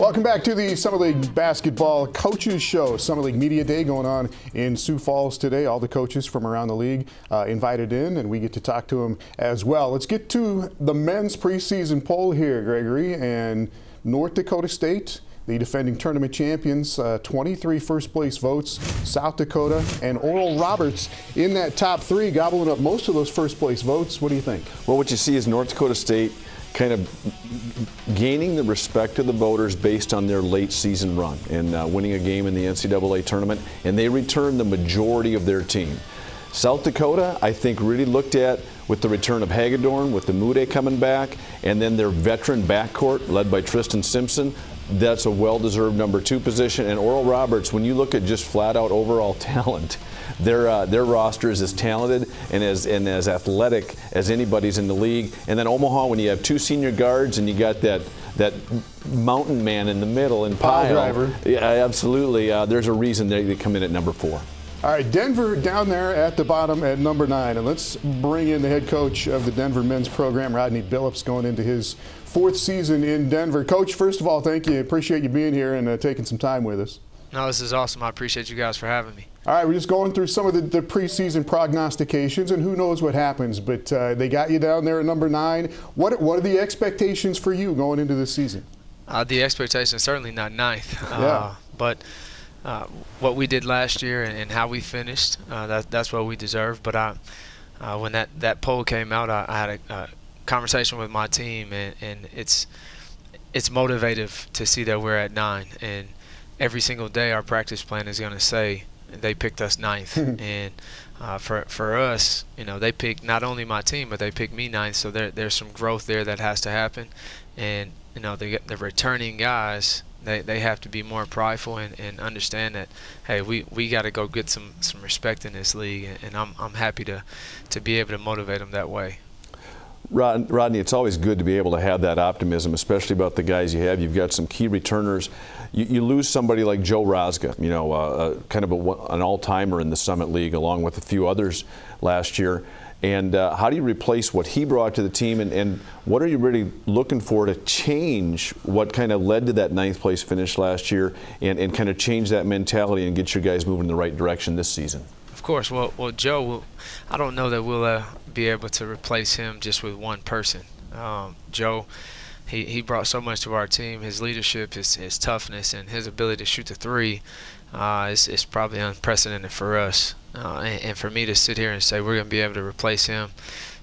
Welcome back to the Summer League Basketball Coaches Show. Summer League Media Day going on in Sioux Falls today. All the coaches from around the league invited in, and we get to talk to them as well. Let's get to the men's preseason poll here, Gregory. And North Dakota State, the defending tournament champions, 23 first-place votes. South Dakota and Oral Roberts in that top three, gobbling up most of those first-place votes. What do you think? Well, what you see is North Dakota State kind of gaining the respect of the voters based on their late season run and winning a game in the NCAA tournament, and they returned the majority of their team. South Dakota, I think, really looked at with the return of Hagedorn, with the Mude coming back, and then their veteran backcourt led by Tristan Simpson. That's a well-deserved number 2 position. And Oral Roberts, when you look at just flat-out overall talent, their roster is as talented and as athletic as anybody's in the league. And then Omaha, when you have 2 senior guards and you got that mountain man in the middle and Pyle driver. Yeah, absolutely. There's a reason they come in at number 4. All right, Denver down there at the bottom at number 9. And let's bring in the head coach of the Denver men's program, Rodney Billups, going into his 4th season in Denver. Coach, first of all, thank you. Appreciate you being here and taking some time with us. No, this is awesome. I appreciate you guys for having me. All right, we're just going through some of the preseason prognostications, and who knows what happens, but they got you down there at number 9. What are the expectations for you going into this season? The expectation is certainly not 9th, yeah. But what we did last year and how we finished, that's what we deserve. But when that poll came out, I had a conversation with my team, and it's motivative to see that we're at 9. And every single day our practice plan is going to say they picked us 9th. And for us, you know, they picked not only my team, but they picked me 9th. So there's some growth there that has to happen. And, you know, the returning guys, they have to be more prideful and understand that, hey, we got to go get some respect in this league. And I'm happy to be able to motivate them that way. Rodney, it's always good to be able to have that optimism, especially about the guys you have. You've got some key returners. You lose somebody like Joe Rosga, you know, kind of an all-timer in the Summit League, along with a few others last year. And how do you replace what he brought to the team, and what are you really looking for to change what kind of led to that 9th place finish last year and kind of change that mentality and get your guys moving in the right direction this season? Of course. Well, Joe, I don't know that we'll be able to replace him just with one person. Joe, he brought so much to our team. His leadership, his toughness, and his ability to shoot the 3 is probably unprecedented for us. And for me to sit here and say we're going to be able to replace him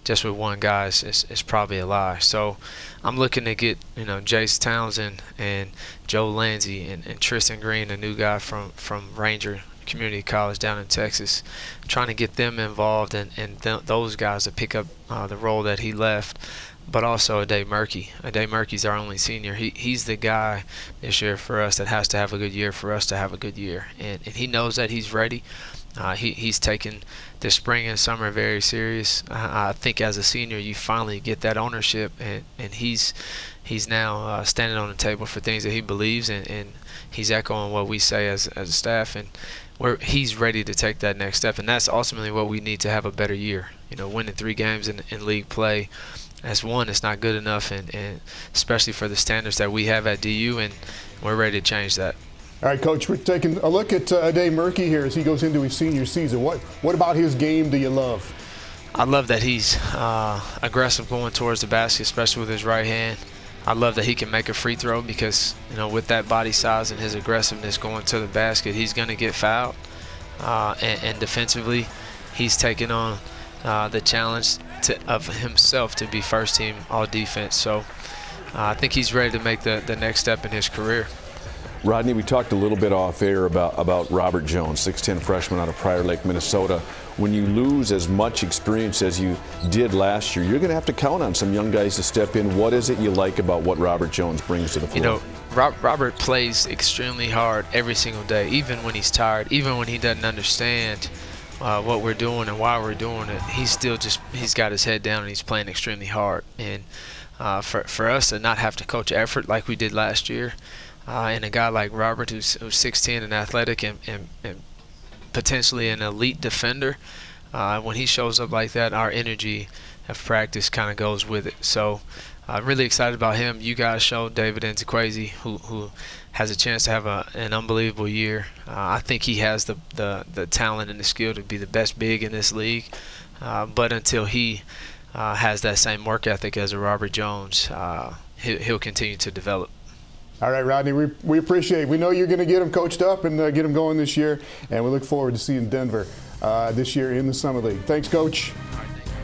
just with one guy is probably a lie. So I'm looking to get, you know, Jace Townsend and Joe Lanzi and Tristan Green, a new guy from Ranger Community College down in Texas, trying to get them involved and those guys to pick up the role that he left. But also Ade Murkey. Ade Murkey's our only senior. He's the guy this year for us that has to have a good year for us to have a good year. And he knows that he's ready. He's taken the spring and summer very serious. I think as a senior you finally get that ownership, and he's now standing on the table for things that he believes, and he's echoing what we say as a staff, and he's ready to take that next step. And that's ultimately what we need to have a better year. You know, winning 3 games in league play as one, it's not good enough, and especially for the standards that we have at DU, and we're ready to change that. All right, Coach, we're taking a look at Ade Murkey here as he goes into his senior season. What about his game do you love? I love that he's aggressive going towards the basket, especially with his right hand. I love that he can make a free throw because, you know, with that body size and his aggressiveness going to the basket, he's going to get fouled. And defensively, he's taking on the challenge of himself to be first team all defense. So I think he's ready to make the next step in his career. Rodney, we talked a little bit off air about Robert Jones, 6'10" freshman out of Prior Lake, Minnesota. When you lose as much experience as you did last year, you're going to have to count on some young guys to step in. What is it you like about what Robert Jones brings to the floor? You know, Robert plays extremely hard every single day, even when he's tired, even when he doesn't understand what we're doing and why we're doing it. He's got his head down and he's playing extremely hard. And for us to not have to coach effort like we did last year, and a guy like Robert who's 6'10" and athletic and potentially an elite defender, when he shows up like that, our energy of practice kind of goes with it. So I'm really excited about him. You guys showed David Nzekwezi, who has a chance to have an unbelievable year. I think he has the talent and the skill to be the best big in this league. But until he has that same work ethic as a Robert Jones, he'll continue to develop. All right, Rodney, we appreciate it. We know you're going to get him coached up and get him going this year, and we look forward to seeing Denver this year in the Summer League. Thanks, Coach.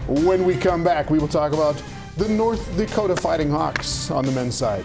When we come back, we will talk about the North Dakota Fighting Hawks on the men's side.